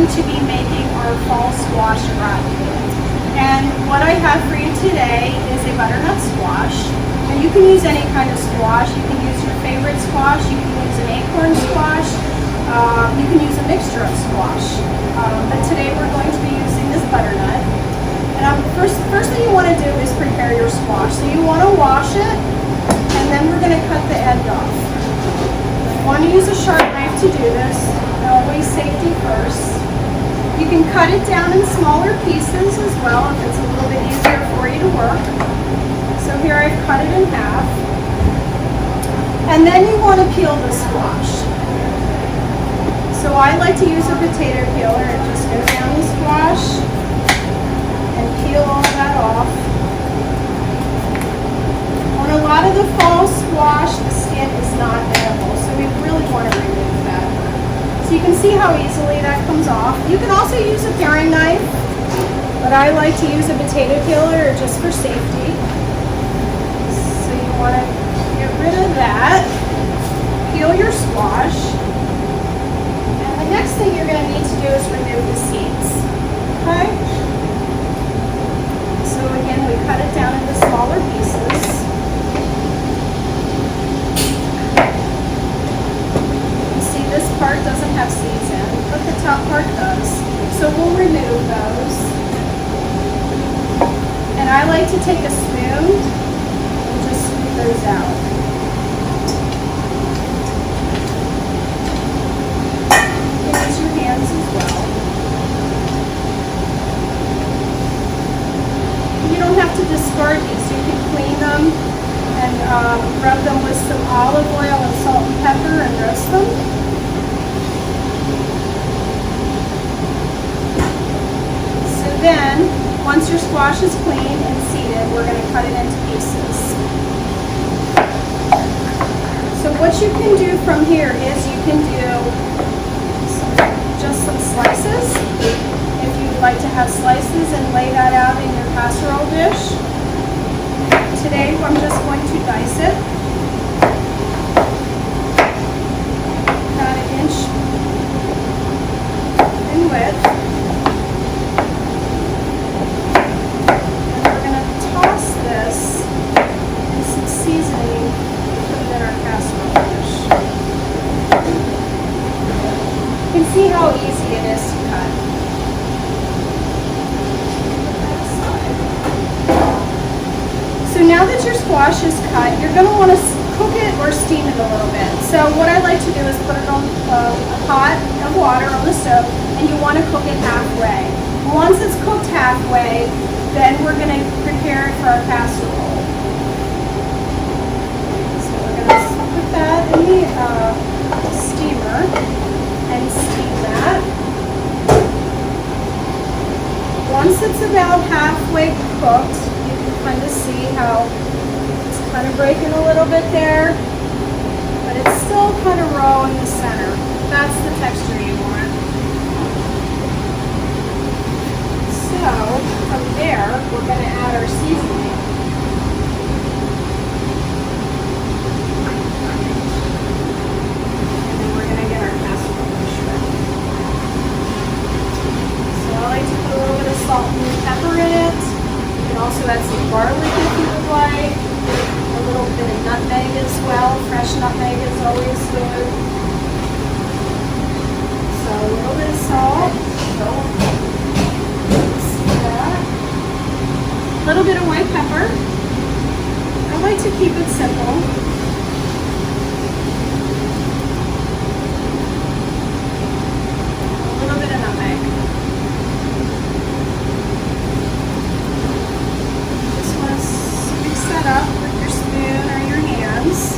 going to be making our fall squash gratin. And what I have for you today is a butternut squash. And you can use any kind of squash. You can use your favorite squash. You can use an acorn squash. You can use a mixture of squash. But today we're going to be using this butternut. And first thing you want to do is prepare your squash. So you want to wash it, and then we're going to cut the end off. You want to use a sharp knife to do this. Always safety first. You can cut it down in smaller pieces as well if it's a little bit easier for you to work. So here I've cut it in half. And then you want to peel the squash. So I like to use a potato peeler and just go down the squash and peel all that off. On a lot of the fall squash, the skin is not edible, so we really want to remove that. So you can see how easily that comes off. You can also use a paring knife, but I like to use a potato peeler just for safety. So you want to get rid of that, peel your squash, and the next thing you're going to need to do is remove the seeds. Okay? So again, we cut it down into smaller pieces. This part doesn't have seeds in, but the top part does. So we'll remove those. And I like to take a spoon and just scoop those out. You can use your hands as well. You don't have to discard these. You can clean them and rub them with some olive oil and salt and pepper and roast them. Then, once your squash is clean and seeded, we're going to cut it into pieces. So what you can do from here is you can do just some slices. If you'd like to have slices and lay that out in your casserole dish. Today, I'm just going to dice it. About an inch in width. Seasoning, put it in our casserole dish. You can see how easy it is to cut. So now that your squash is cut, you're going to want to cook it or steam it a little bit. So what I like to do is put it on a pot of water on the stove, and you want to cook it halfway. Once it's cooked halfway, then we're going to prepare it for our casserole. Put that in the steamer and steam that. Once it's about halfway cooked, you can kind of see how it's kind of breaking a little bit there, but it's still kind of raw in the center. That's the texture you want. So from there, we're going to add our seasoning. Salt and pepper in it. You can also add some garlic if you would like. A little bit of nutmeg as well. Fresh nutmeg is always good. So a little bit of salt. See that. A little bit of white pepper. I like to keep it simple. A little bit of nutmeg. Up with your spoon or your hands.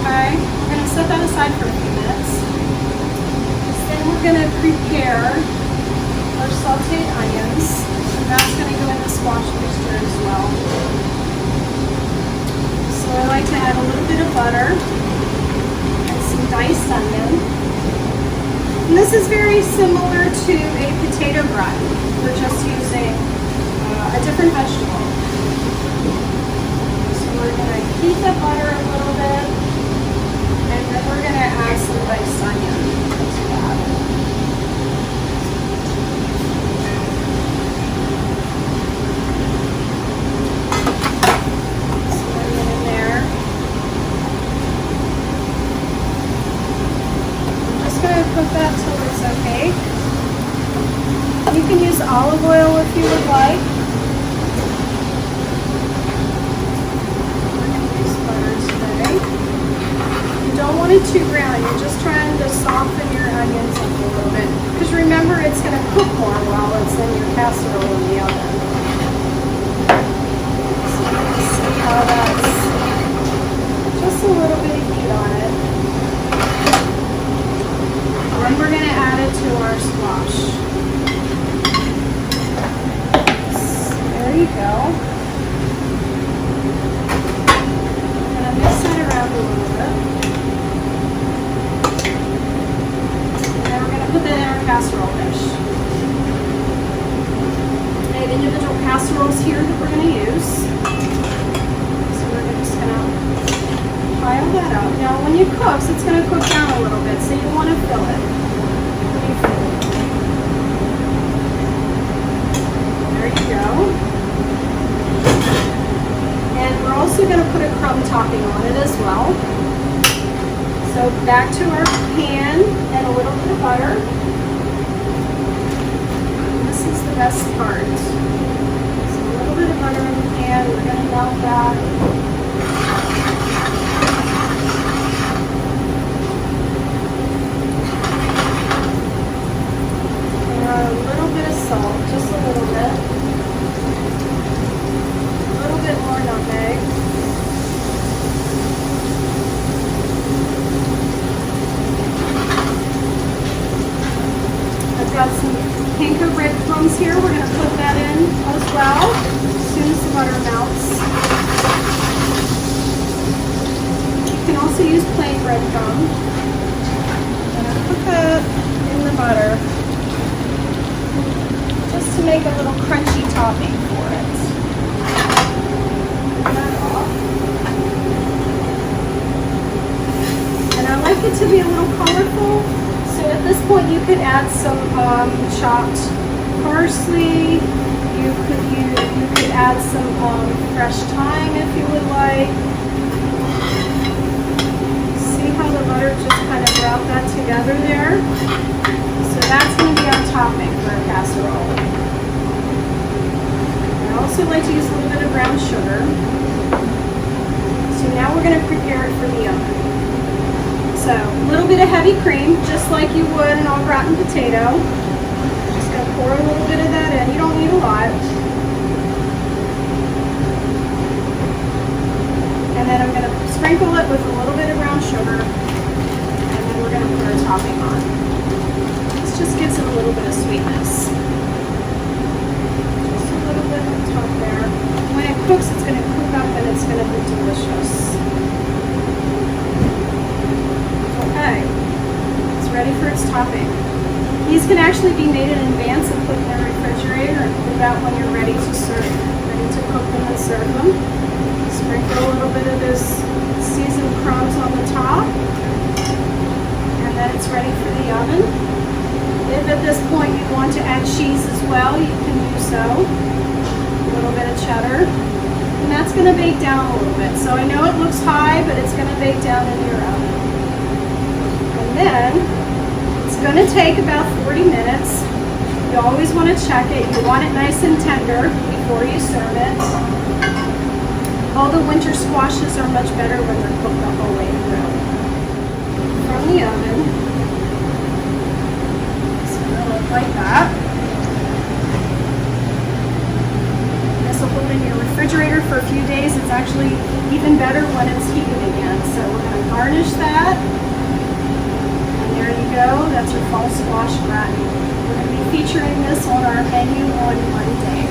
Okay, we're going to set that aside for a few minutes. Then we're going to prepare our sauteed onions, and that's going to go in the squash mixture as well. So I like to add a little bit of butter and some diced onion. And this is very similar to a potato gratin. We're just using a different vegetable. We're going to heat the butter a little bit, and then we're going to add some diced onion to that. olive oil if you would like. We're going to use butter today. You don't want it too brown. You're just trying to soften your onions up a little bit. Because remember, it's going to cook more while it's in your casserole in the oven. So you can see how that's just a little bit of heat on it. Then we're going to add it to our squash. There you go. I'm going to mix that around a little bit. And then we're going to put that in our casserole dish. I have individual casseroles here that we're going to use. So we're just going to pile that up. Now when it cooks, it's going to cook down a little bit, so you want to fill it. There you go. And we're also going to put a crumb topping on it as well. So back to our pan and a little bit of butter. And this is the best part. So a little bit of butter in the pan, we're going to melt that. A little bit of salt, just a little bit. A little bit more nutmeg. I've got some panko breadcrumbs here. We're going to put that in as well as soon as the butter melts. You can also use plain breadcrumbs. I'm going to put that in the butter, just to make a little crunchy topping for it. Take that off. And I like it to be a little colorful, so at this point you could add some chopped parsley. You could add some fresh thyme if you would like. See how the butter just kind of brought that together there? So that's going to be our topping for a casserole. I also like to use a little bit of brown sugar. So now we're going to prepare it for the oven. So a little bit of heavy cream, just like you would an au gratin potato. Just going to pour a little bit of that in. You don't need a lot. And then I'm going to sprinkle it with a little bit of brown sugar. And then we're going to put our topping on. Just gives it a little bit of sweetness. Just a little bit on top there. When it cooks, it's going to cook up and it's going to be delicious. Okay, it's ready for its topping. These can actually be made in advance and put in the refrigerator and pull out when you're ready to serve them. Ready to cook them and serve them. Sprinkle a little bit of this seasoned crumbs on the top. And then it's ready for the oven. If at this point you want to add cheese as well, you can do so. A little bit of cheddar. And that's going to bake down a little bit. So I know it looks high, but it's going to bake down in your oven. And then it's going to take about 40 minutes. You always want to check it. You want it nice and tender before you serve it. All the winter squashes are much better when they're cooked the whole way through. From the oven. Like that. This will hold in your refrigerator for a few days. It's actually even better when it's heated again. So we're going to garnish that. And there you go. That's your fall squash gratin. We're going to be featuring this on our menu on Monday.